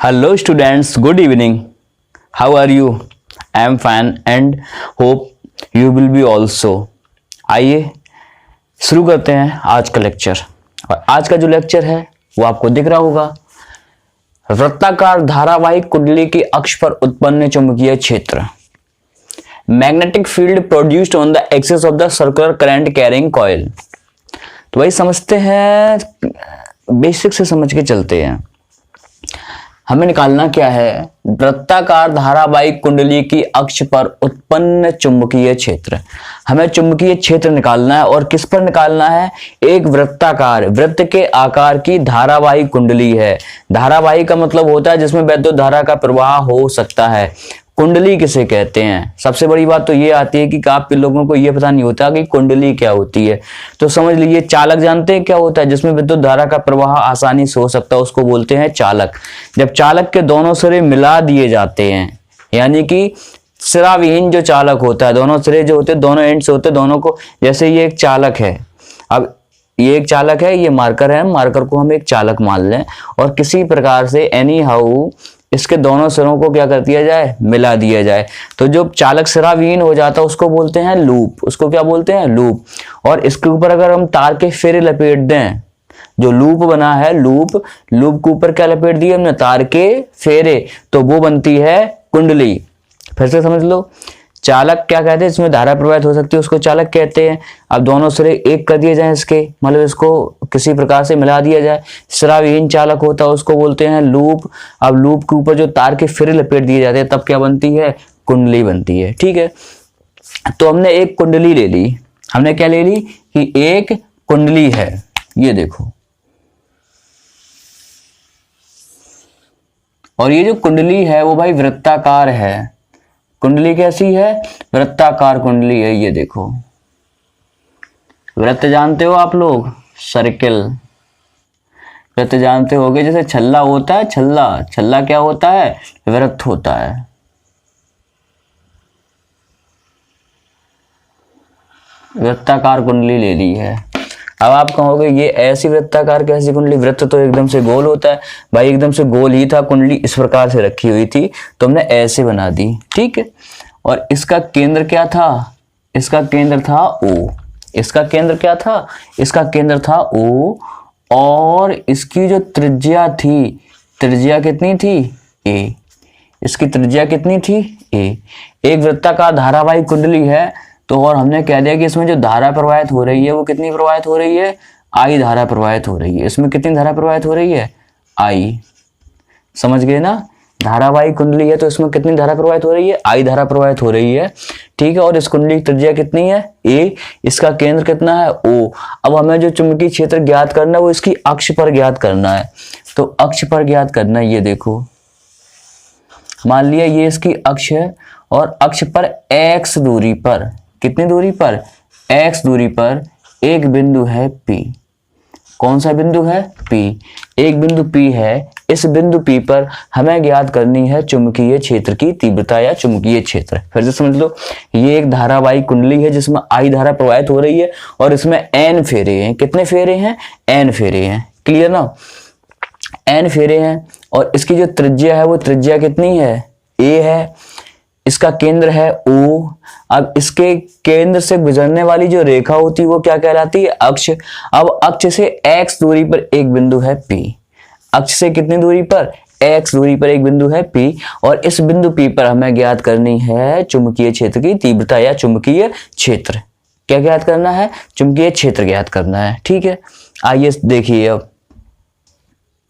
Hello students, good evening. How are you? I am fine and hope you will be also. आइए शुरू करते हैं आज का लेक्चर। और आज का जो लेक्चर है वो आपको दिख रहा होगा। वृत्ताकार धारावाहिक कुंडली की अक्ष पर उत्पन्न चुंबकीय क्षेत्र, magnetic field produced on the axis of the circular current carrying coil. तो वही समझते हैं, बेसिक से समझ के चलते हैं। हमें निकालना क्या है? वृत्ताकार धारावाहिक कुंडली की अक्ष पर उत्पन्न चुंबकीय क्षेत्र। हमें चुंबकीय क्षेत्र निकालना है और किस पर निकालना है? एक वृत्ताकार, वृत्त के आकार की धारावाहिक कुंडली है। धारावाहिक का मतलब होता है जिसमें वैद्युत धारा का प्रवाह हो सकता है। कुंडली किसे कहते हैं? सबसे बड़ी बात तो ये आती है कि आप लोगों को ये पता नहीं होता कि कुंडली क्या होती है। तो समझ लीजिए, चालक जानते हैं क्या होता है? जिसमें विद्युत धारा का प्रवाह आसानी से हो सकता है, उसको बोलते हैं चालक। जब चालक के दोनों सिरे मिला दिए जाते हैं, यानी कि सिराविहीन जो चालक होता है, दोनों सिरे जो होते हैं, दोनों एंड से होते हैं, दोनों को, जैसे ये एक चालक है, अब ये एक चालक है, ये मार्कर है, मार्कर को हम एक चालक मान लें और किसी प्रकार से एनी हाउ इसके दोनों सिरों को क्या कर दिया जाए? मिला दिया जाए। तो जो चालक सिराविहीन हो जाता है उसको बोलते हैं लूप। उसको क्या बोलते हैं? लूप। और इसके ऊपर अगर हम तार के फेरे लपेट दें, जो लूप बना है, लूप के ऊपर क्या लपेट दिए हमने? तार के फेरे, तो वो बनती है कुंडली। फिर से समझ लो, चालक क्या कहते हैं? इसमें धारा प्रवाहित हो सकती है, उसको चालक कहते हैं। अब दोनों सिरे एक कर दिए जाए इसके, मतलब इसको किसी प्रकार से मिला दिया जाए, सिराविहीन चालक होता है, उसको बोलते हैं लूप। अब लूप के ऊपर जो तार के फिर लपेट दिए जाते हैं, तब क्या बनती है? कुंडली बनती है। ठीक है, तो हमने एक कुंडली ले ली। हमने क्या ले ली? कि एक कुंडली है, ये देखो। और ये जो कुंडली है वो भाई वृत्ताकार है। कुंडली कैसी है? वृत्ताकार कुंडली है। ये देखो, वृत्त जानते हो आप लोग? सर्किल वृत्त जानते होगे। जैसे छल्ला होता है, छल्ला क्या होता है? वृत्त होता है। वृत्ताकार कुंडली ले ली है। अब आप कहोगे ये ऐसी वृत्ताकार कैसी कुंडली? वृत्त तो एकदम से गोल होता है भाई, एकदम से गोल ही था, कुंडली इस प्रकार से रखी हुई थी तो हमने ऐसे बना दी। ठीक है, और इसका केंद्र क्या था? इसका केंद्र था O। इसका केंद्र क्या था? इसका केंद्र था O। और इसकी जो त्रिज्या थी, त्रिज्या कितनी थी? A। इसकी त्रिज्या कितनी थी? A। एक वृत्ताकार धारावाहिक कुंडली है, तो और हमने कह दिया कि इसमें जो धारा प्रवाहित हो रही है वो कितनी प्रवाहित हो रही है? I धारा प्रवाहित हो रही है। इसमें कितनी धारा प्रवाहित हो रही है? I। समझ गए ना? धारावाहिक कुंडली है तो इसमें कितनी धारा प्रवाहित हो रही है? I धारा प्रवाहित हो रही है। ठीक है, और इस कुंडली की त्रिज्या कितनी है? A। इसका केंद्र कितना है? O। अब हमें जो चुंबकीय क्षेत्र ज्ञात करना है वो इसकी अक्ष पर ज्ञात करना है। तो अक्ष पर ज्ञात करना है, ये देखो, मान लिया ये इसकी अक्ष है और अक्ष पर x दूरी पर, कितनी दूरी पर? x दूरी पर एक बिंदु है P। कौन सा बिंदु है? P। एक बिंदु P है। इस बिंदु P पर हमें ज्ञात करनी है चुंबकीय क्षेत्र की तीव्रता या चुंबकीय क्षेत्र। फिर से समझ लो, ये एक धारावाहिक कुंडली है जिसमें I धारा प्रवाहित हो रही है और इसमें N फेरे हैं। कितने फेरे हैं? N फेरे हैं। क्लियर ना? N फेरे हैं और इसकी जो त्रिज्या है वो त्रिज्या कितनी है? A है। इसका केंद्र है O। अब इसके केंद्र से गुजरने वाली जो रेखा होती है वो क्या कहलाती है? अक्ष। अब अक्ष से x दूरी पर एक बिंदु है P। अक्ष से कितनी दूरी पर? x दूरी पर एक बिंदु है P, और इस बिंदु P पर हमें ज्ञात करनी है चुंबकीय क्षेत्र की तीव्रता या चुंबकीय क्षेत्र। क्या ज्ञात करना है? चुंबकीय क्षेत्र ज्ञात करना है। ठीक है, आइए देखिए, अब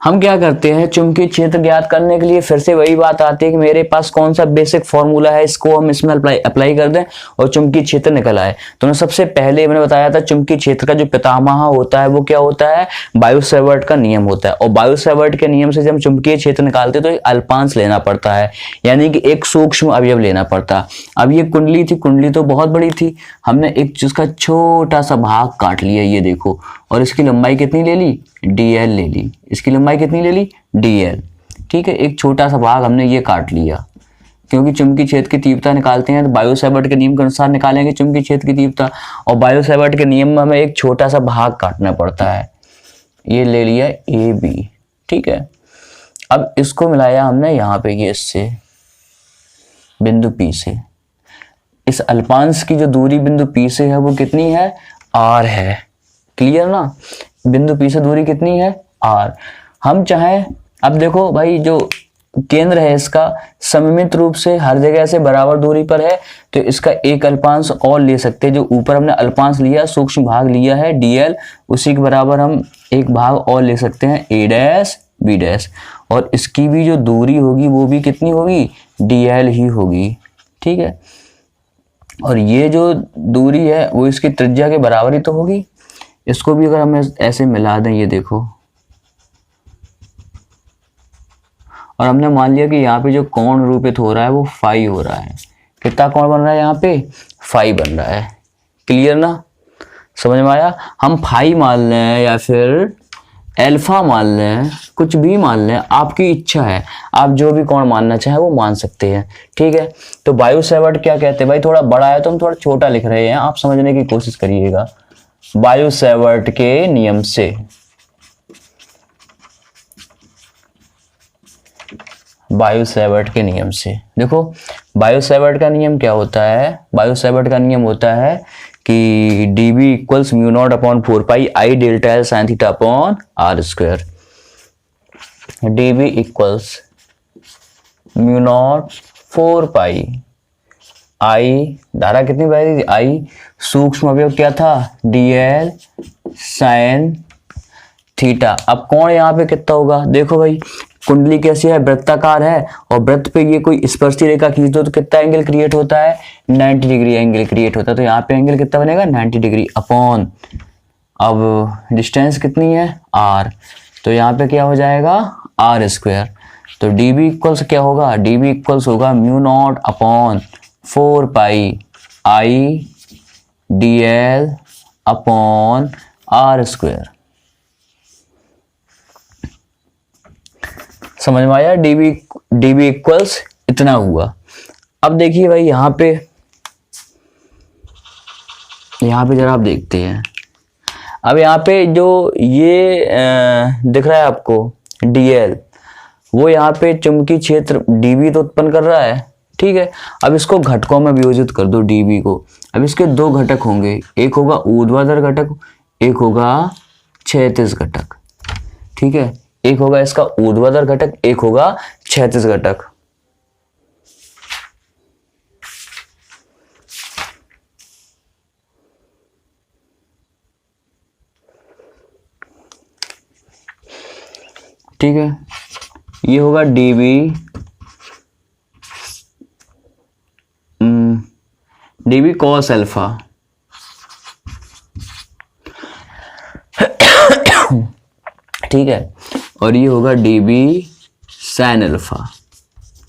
हम क्या करते हैं चुंबकीय क्षेत्र ज्ञात करने के लिए? फिर से वही बात आती है कि मेरे पास कौन सा बेसिक फॉर्मूला है, इसको हम इसमें अप्लाई कर दें और चुंबकीय क्षेत्र निकल आए। तो सबसे पहले मैंने बताया था चुंबकीय क्षेत्र का जो पितामह होता है वो क्या होता है? बायो-सैवर्ट का नियम होता है। और बायो-सैवर्ट के नियम से जब हम चुंबकीय क्षेत्र निकालते तो एक अल्पांश लेना पड़ता है, यानी कि एक सूक्ष्म अवयव लेना पड़ता है। अब ये कुंडली थी, कुंडली तो बहुत बड़ी थी, हमने एक जिसका छोटा सा भाग काट लिया, ये देखो, और इसकी लंबाई कितनी ले ली? DL ले ली। इसकी लंबाई कितनी ले ली? DL। ठीक है, एक छोटा सा भाग हमने ये काट लिया, क्योंकि चुंबकीय क्षेत्र की तीव्रता निकालते हैं तो बायो-सैवर्ट के नियम के अनुसार निकालेंगे चुंबकीय क्षेत्र की तीव्रता, और बायो-सैवर्ट के नियम में हमें एक छोटा सा भाग काटना पड़ता है। ये ले लिया AB। ठीक है, अब इसको मिलाया हमने यहाँ पे ये इससे बिंदु P से। इस अल्पांश की जो दूरी बिंदु P से है वो कितनी है, R है। क्लियर ना, बिंदु P से दूरी कितनी है, R। हम चाहें, अब देखो भाई जो केंद्र है इसका सममित रूप से हर जगह से बराबर दूरी पर है, तो इसका एक अल्पांश और ले सकते हैं। जो ऊपर हमने अल्पांश लिया, सूक्ष्म भाग लिया है dl, उसी के बराबर हम एक भाग और ले सकते हैं a डैश b डैश, और इसकी भी जो दूरी होगी वो भी कितनी होगी, dl ही होगी। ठीक है, और ये जो दूरी है वो इसकी त्रिज्या के बराबर ही तो होगी। इसको भी अगर हम ऐसे मिला दें, ये देखो, और हमने मान लिया कि यहाँ पे जो कोण रूपित हो रहा है वो फाई हो रहा है। कितना कोण बन रहा है यहाँ पे, फाई बन रहा है। क्लियर ना, समझ में आया। हम फाई मान लें या फिर अल्फा मान लें, कुछ भी मान लें, आपकी इच्छा है, आप जो भी कोण मानना चाहें वो मान सकते हैं। ठीक है, तो बायो सेवर्ट क्या कहते हैं भाई, थोड़ा बड़ा है तो हम थोड़ा छोटा लिख रहे हैं, आप समझने की कोशिश करिएगा। बायो सेवर्ट के नियम से, बायो सेवर्ट के नियम से देखो, बायो सेवर्ट का नियम क्या होता है, बायो सेवर्ट का नियम होता है कि dB equals mu not upon 4 pi I delta L sine theta upon R square. dB equals mu not 4 pi I, धारा कितनी बह रही थी, आई, सूक्ष्म अवयव क्या था, dl साइन थीटा। अब कोण यहाँ पे कितना होगा, देखो भाई कुंडली कैसी है, वृत्ताकार है, और वृत्त पे ये कोई स्पर्शी रेखा खींच दो तो कितना एंगल क्रिएट होता है, 90 डिग्री एंगल क्रिएट होता है। तो यहाँ पे एंगल कितना बनेगा, 90 डिग्री अपॉन, अब डिस्टेंस कितनी है, r, तो यहाँ पे क्या हो जाएगा, r स्क्वायर। तो dB इक्वल्स क्या होगा, dB इक्वल्स होगा mu not upon 4 pi I dl upon r square. समझ में आया, dB इक्वल्स इतना हुआ। अब देखिए भाई यहाँ पे जरा आप देखते हैं, अब यहाँ पे जो ये दिख रहा है आपको dl, वो यहाँ पे चुंबकीय क्षेत्र dB तो उत्पन्न कर रहा है। ठीक है, अब इसको घटकों में वियोजित कर दो dB को। अब इसके दो घटक होंगे, एक होगा ऊर्ध्वाधर घटक, एक होगा क्षैतिज घटक। ठीक है, एक होगा इसका ऊर्ध्वाधर घटक, एक होगा क्षैतिज घटक। ठीक है, ये होगा dB cos अल्फा। ठीक है, और ये होगा dB sin अल्फा।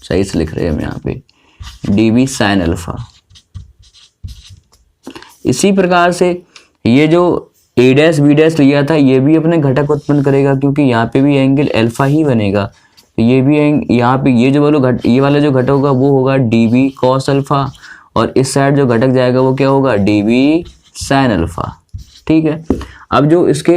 सही से लिख रहे हैं हम यहाँ पे, dB sin अल्फा। इसी प्रकार से ये जो a डैश b डैश लिया था, ये भी अपने घटक उत्पन्न करेगा, क्योंकि यहाँ पे भी एंगल अल्फा ही बनेगा। तो ये भी यहाँ पे ये वाला जो घटक होगा वो होगा dB cos अल्फा, और इस साइड जो घटक जाएगा वो क्या होगा, dB sin अल्फा। ठीक है, अब जो इसके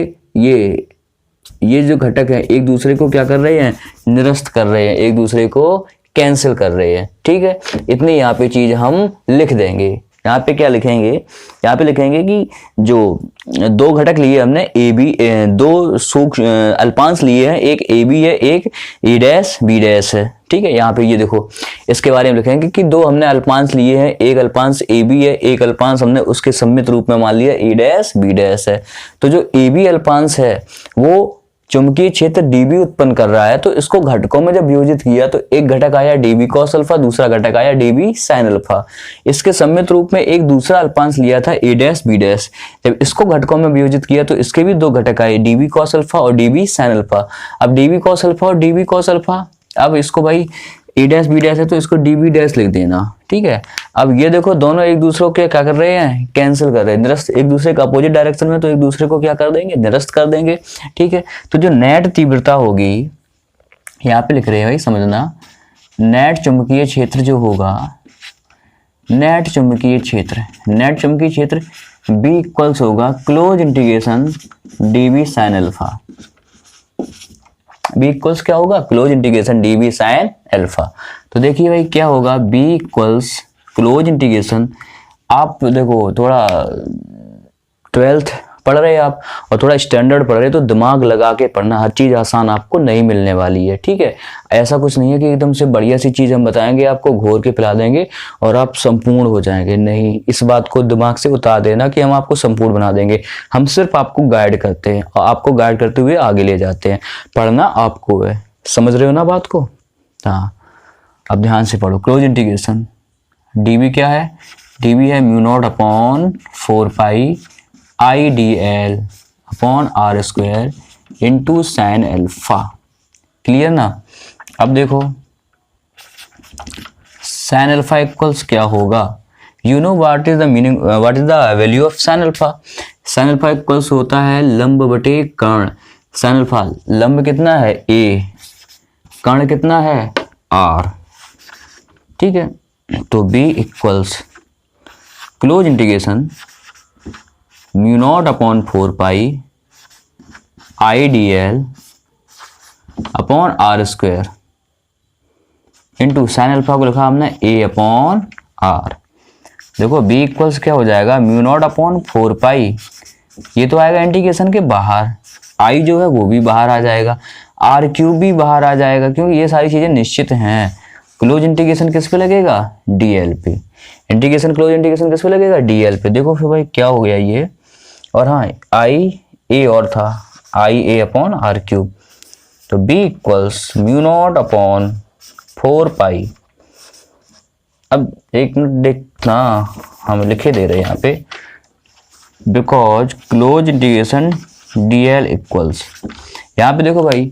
ये जो घटक है एक दूसरे को क्या कर रहे हैं, निरस्त कर रहे हैं, एक दूसरे को कैंसिल कर रहे हैं। ठीक है, इतनी यहाँ पे चीज हम लिख देंगे। यहाँ पे क्या लिखेंगे, यहाँ पे लिखेंगे कि जो दो घटक लिए हमने ए बी, दो सूक्ष्म अल्पांश लिए हैं, एक ए बी है, एक ए डैश बी डैश है। ठीक है, यहाँ पे ये देखो इसके बारे में लिखेंगे कि दो हमने अल्पांश लिए हैं, एक अल्पांश ए बी है, एक अल्पांश हमने उसके सममित रूप में मान लिया ए डैश बी डैश है। तो जो ए बी अल्पांश है वो चुंबकीय क्षेत्र dB उत्पन्न कर रहा है, तो इसको घटकों में जब वियोजित किया तो एक घटक आया dB cos अल्फा, दूसरा घटक आया dB sin अल्फा। इसके सममित रूप में एक दूसरा अल्पांश लिया था a डैश b डैश, जब इसको घटकों में वियोजित किया तो इसके भी दो घटक आए dB cos अल्फा और dB sin अल्फा। अब dB cos अल्फा और dB cos अल्फा, अब इसको भाई a डैश b डैश है तो इसको dB डैश लिख देना। ठीक है, अब ये देखो दोनों एक दूसरे को क्या कर रहे हैं, कैंसिल कर रहे हैं, निरस्त, एक दूसरे का अपोजिट डायरेक्शन में, तो एक दूसरे को क्या कर देंगे, निरस्त कर देंगे। ठीक है, तो जो नेट तीव्रता होगी, यहाँ पे लिख रहे हैं भाई समझना, नेट चुंबकीय क्षेत्र जो होगा, नेट चुंबकीय क्षेत्र B इक्वल्स होगा close integration dB sin alpha, B equals क्या होगा, close integration D B sine alpha. तो देखिए भाई क्या होगा, बी इक्वल्स क्लोज इंटीग्रेशन, आप देखो थोड़ा 12th पढ़ रहे हैं आप और थोड़ा स्टैंडर्ड पढ़ रहे हैं तो दिमाग लगा के पढ़ना, हर चीज़ आसान आपको नहीं मिलने वाली है, ठीक है। ऐसा कुछ नहीं है कि एकदम से बढ़िया सी चीज़ हम बताएंगे आपको घोर के पिला देंगे और आप संपूर्ण हो जाएंगे, नहीं, इस बात को दिमाग से उतार देना कि हम आपको संपूर्ण बना देंगे। हम सिर्फ आपको गाइड करते हैं और आपको गाइड करते हुए आगे ले जाते हैं, पढ़ना आपको है, समझ रहे हो ना बात को। हाँ, अब ध्यान से पढ़ो, क्लोज इंटीग्रेशन डी बी क्या है, डी बी है mu not upon 4 pi I D L upon R square into sine alpha. Clear ना। अब देखो साइन अल्फा इक्वल्स क्या होगा, you know what is the meaning, what is the value of sine alpha. Sine alpha equals होता है लंब बटे कर्ण। Sine alpha लंब कितना है ए, कर्ण कितना है आर, ठीक है। तो B equals close integration mu not upon 4 pi I D L upon R square into sine alpha को लिखा हमने ए अपॉन आर। देखो बी इक्वल्स क्या हो जाएगा, म्यू नॉट अपॉन 4 पाई, ये तो आएगा इंटीग्रेशन के बाहर, आई जो है वो भी बाहर आ जाएगा, आर क्यूब भी बाहर आ जाएगा, क्योंकि ये सारी चीजें निश्चित हैं। क्लोज इंटीग्रेशन किस पे लगेगा, डीएल पे। इंटीग्रेशन क्लोज इंटीग्रेशन किस पे लगेगा, डीएल पे। देखो फिर भाई क्या हो गया ये, और हाँ आई ए और था, I A upon R cube. तो B equals mu not upon 4 pi. अब एक मिनट देखना, हम लिखे दे रहे हैं यहाँ पे, because close integration DL equals, यहाँ पे देखो भाई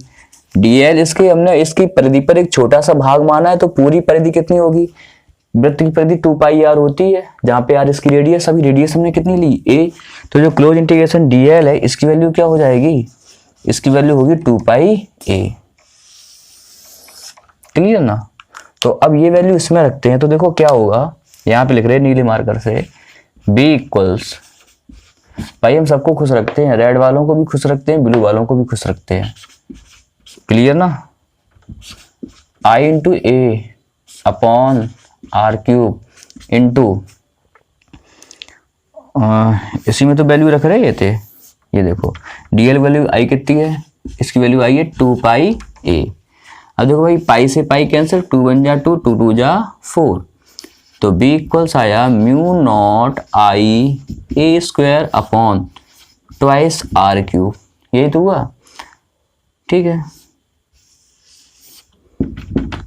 डीएल इसके हमने इसकी परिधि पर एक छोटा सा भाग माना है, तो पूरी परिधि कितनी होगी, वृत्त की परिधि 2 पाई आर होती है, जहाँ पे आर इसकी रेडियस, अभी रेडियस हमने कितनी ली ए। तो जो क्लोज इंटीग्रेशन डीएल है इसकी वैल्यू क्या हो जाएगी, इसकी वैल्यू होगी 2 पाई ए। क्लियर ना। तो अब ये वैल्यू इसमें रखते हैं, तो देखो क्या होगा, यहाँ पे लिख रहे हैं नीले मार्कर से, बी इक्वल्स, भाई हम सबको खुश रखते हैं, रेड वालों को भी खुश रखते हैं, ब्लू वालों को भी खुश रखते हैं। क्लियर ना। I into A upon R cube into, इसी में तो वैल्यू रख रहे थे, ये देखो डीएल वैल्यू आई कितनी है, इसकी वैल्यू आई है 2 पाई ए। अब देखो भाई पाई से पाई कैंसिल, 2 1 जा 2, 2 2 जा 4, तो बी इक्वल्स आया mu not I A square upon twice R cube, यही तो हुआ, ठीक है।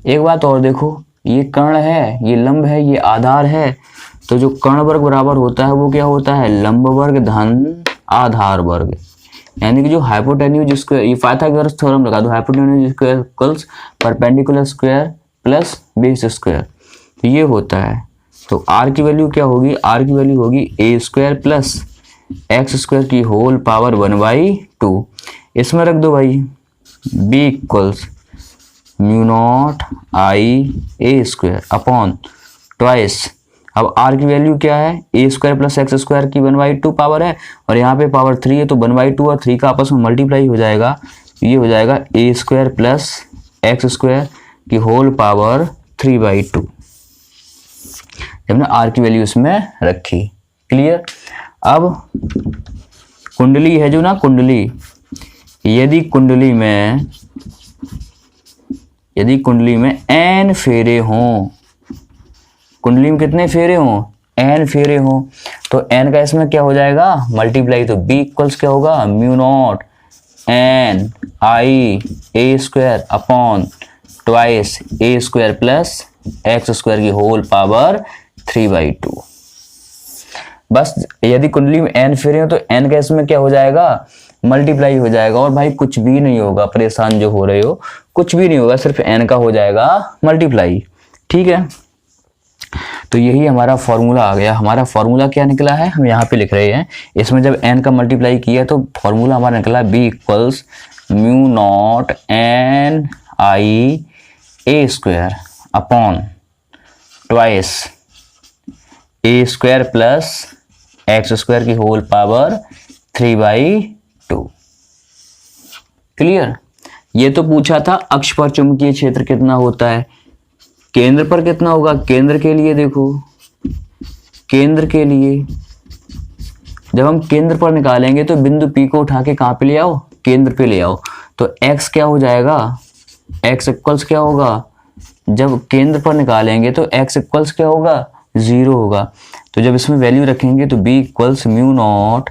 एक बात और देखो, ये कर्ण है, ये लंब है, ये आधार है, तो जो कर्ण वर्ग बराबर होता है वो क्या होता है, लंब वर्ग धन आधार वर्ग, यानी कि जो हाइपोटेन्यूज स्क्वायर, ये पाइथागोरस थ्योरम लगा दो, hypotenuse square equals perpendicular square plus base square, तो ये होता है। तो आर की वैल्यू क्या होगी, आर की वैल्यू होगी ए स्क्वायर प्लस एक्स स्क्वायर की होल पावर 1/2। इसमें रख दो भाई B equals mu not I A square upon twice, अब आर की वैल्यू क्या है, ए स्क्वायर प्लस एक्स स्क्वायर की 1/2 पावर है, और यहाँ पे पावर 3 है, तो 1/2 और 3 का आपस में मल्टीप्लाई हो जाएगा, ये हो जाएगा ए स्क्वायर प्लस एक्स स्क्वायर की होल पावर 3/2, हमने आर की वैल्यू इसमें रखी। क्लियर। अब कुंडली है जो ना, कुंडली, यदि कुंडली में n फेरे हों, कुंडली में कितने फेरे हों, n फेरे हों, तो n का इसमें क्या हो जाएगा, मल्टीप्लाई, तो b इक्वल्स क्या होगा, mu naught n I A square upon twice A square plus x square की होल पावर 3/2। बस यदि कुंडली में n फेरे हो तो n का इसमें क्या हो जाएगा, मल्टीप्लाई हो जाएगा, और भाई कुछ भी नहीं होगा, परेशान जो हो रहे हो, कुछ भी नहीं होगा, सिर्फ n का हो जाएगा मल्टीप्लाई, ठीक है। तो यही हमारा फॉर्मूला आ गया। हमारा फॉर्मूला क्या निकला है, हम यहाँ पे लिख रहे हैं, इसमें जब n का मल्टीप्लाई किया तो फॉर्मूला हमारा निकला b equals mu not n I A square upon twice A square plus x square की होल पावर 3/2। क्लियर। ये तो पूछा था अक्ष पर चुंबकीय क्षेत्र कितना होता है, केंद्र पर कितना होगा। केंद्र के लिए देखो, केंद्र के लिए जब हम केंद्र पर निकालेंगे तो बिंदु P को उठा के कहाँ पे ले आओ, केंद्र पे ले आओ। तो x क्या हो जाएगा, x इक्वल्स क्या होगा, जब केंद्र पर निकालेंगे तो x इक्वल्स क्या होगा, 0 होगा। तो जब इसमें वैल्यू रखेंगे तो b equals mu not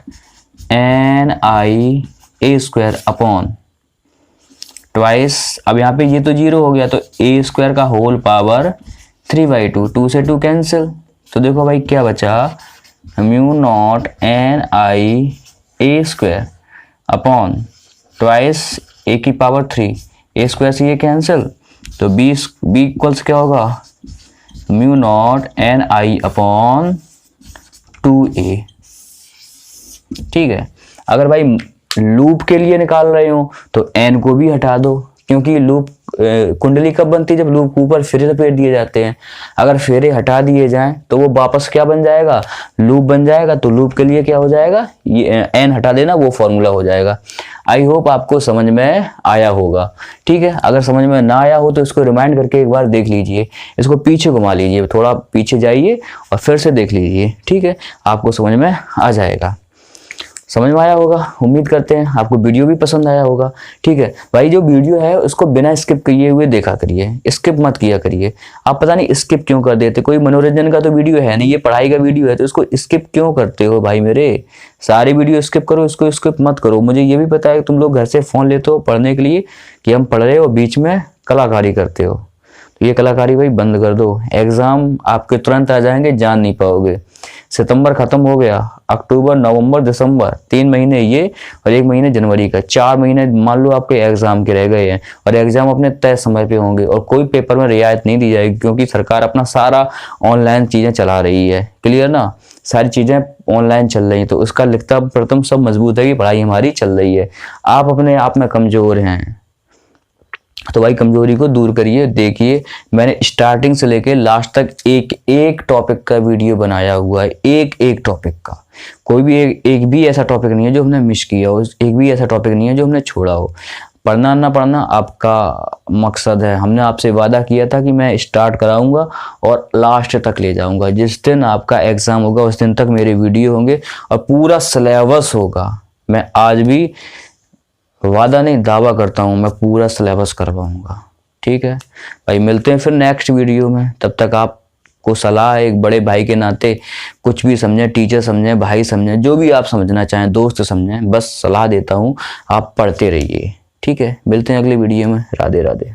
NIA² upon twice, अब यहाँ पे ये तो 0 हो गया तो a² का होल पावर 3/2, 2 से 2 कैंसिल। तो देखो भाई क्या बचा, mu naught NIA² upon twice a की पावर 3, a² से ये कैंसिल। तो b इक्वल्स क्या होगा, mu naught NI upon 2a। ठीक है, अगर भाई लूप के लिए निकाल रहे हो तो n को भी हटा दो, क्योंकि लूप कुंडली कब बनती है, जब लूप ऊपर फेरे लपेट दिए जाते हैं। अगर फेरे हटा दिए जाएं तो वो वापस क्या बन जाएगा, लूप बन जाएगा। तो लूप के लिए क्या हो जाएगा, ये n हटा देना, वो फॉर्मूला हो जाएगा। आई होप आपको समझ में आया होगा। ठीक है, अगर समझ में ना आया हो तो इसको रिमाइंड करके एक बार देख लीजिए, इसको पीछे घुमा लीजिए, थोड़ा पीछे जाइए और फिर से देख लीजिए। ठीक है, आपको समझ में आ जाएगा। समझ में आया होगा, उम्मीद करते हैं आपको वीडियो भी पसंद आया होगा। ठीक है भाई, जो वीडियो है उसको बिना स्किप किए हुए देखा करिए, स्किप मत किया करिए। आप पता नहीं स्किप क्यों कर देते, कोई मनोरंजन का तो वीडियो है नहीं, ये पढ़ाई का वीडियो है, तो इसको स्किप क्यों करते हो भाई मेरे। सारे वीडियो स्किप करो, इसको स्किप मत करो। मुझे ये भी पता है कि तुम लोग घर से फोन लेते हो पढ़ने के लिए, कि हम पढ़ रहे हो, बीच में कलाकारी करते हो। तो ये कलाकारी भाई बंद कर दो, एग्जाम आपके तुरंत आ जाएंगे, जान नहीं पाओगे। सितंबर खत्म हो गया, अक्टूबर नवंबर दिसंबर 3 महीने ये और 1 महीने जनवरी का, 4 महीने मान लो आपके एग्जाम के रह गए हैं, और एग्जाम अपने तय समय पे होंगे, और कोई पेपर में रियायत नहीं दी जाएगी, क्योंकि सरकार अपना सारा ऑनलाइन चीजें चला रही है। क्लियर ना, सारी चीजें ऑनलाइन चल रही है, तो उसका लिखता पढ़ता सब मजबूत है कि पढ़ाई हमारी चल रही है। आप अपने आप में कमजोर हैं, तो भाई कमजोरी को दूर करिए। देखिए मैंने स्टार्टिंग से लेके लास्ट तक एक टॉपिक का वीडियो बनाया हुआ है, एक टॉपिक का। कोई भी एक भी ऐसा टॉपिक नहीं है जो हमने मिस किया हो, एक भी ऐसा टॉपिक नहीं है जो हमने छोड़ा हो। पढ़ना ना पढ़ना आपका मकसद है। हमने आपसे वादा किया था कि मैं स्टार्ट कराऊंगा और लास्ट तक ले जाऊंगा। जिस दिन आपका एग्जाम होगा उस दिन तक मेरे वीडियो होंगे और पूरा सिलेबस होगा। मैं आज भी वादा नहीं दावा करता हूँ, मैं पूरा सिलेबस करवाऊंगा। ठीक है भाई, मिलते हैं फिर नेक्स्ट वीडियो में। तब तक आपको सलाह है एक बड़े भाई के नाते, कुछ भी समझें, टीचर समझें, भाई समझें, जो भी आप समझना चाहें, दोस्त समझें, बस सलाह देता हूँ, आप पढ़ते रहिए। ठीक है, मिलते हैं अगले वीडियो में। राधे राधे।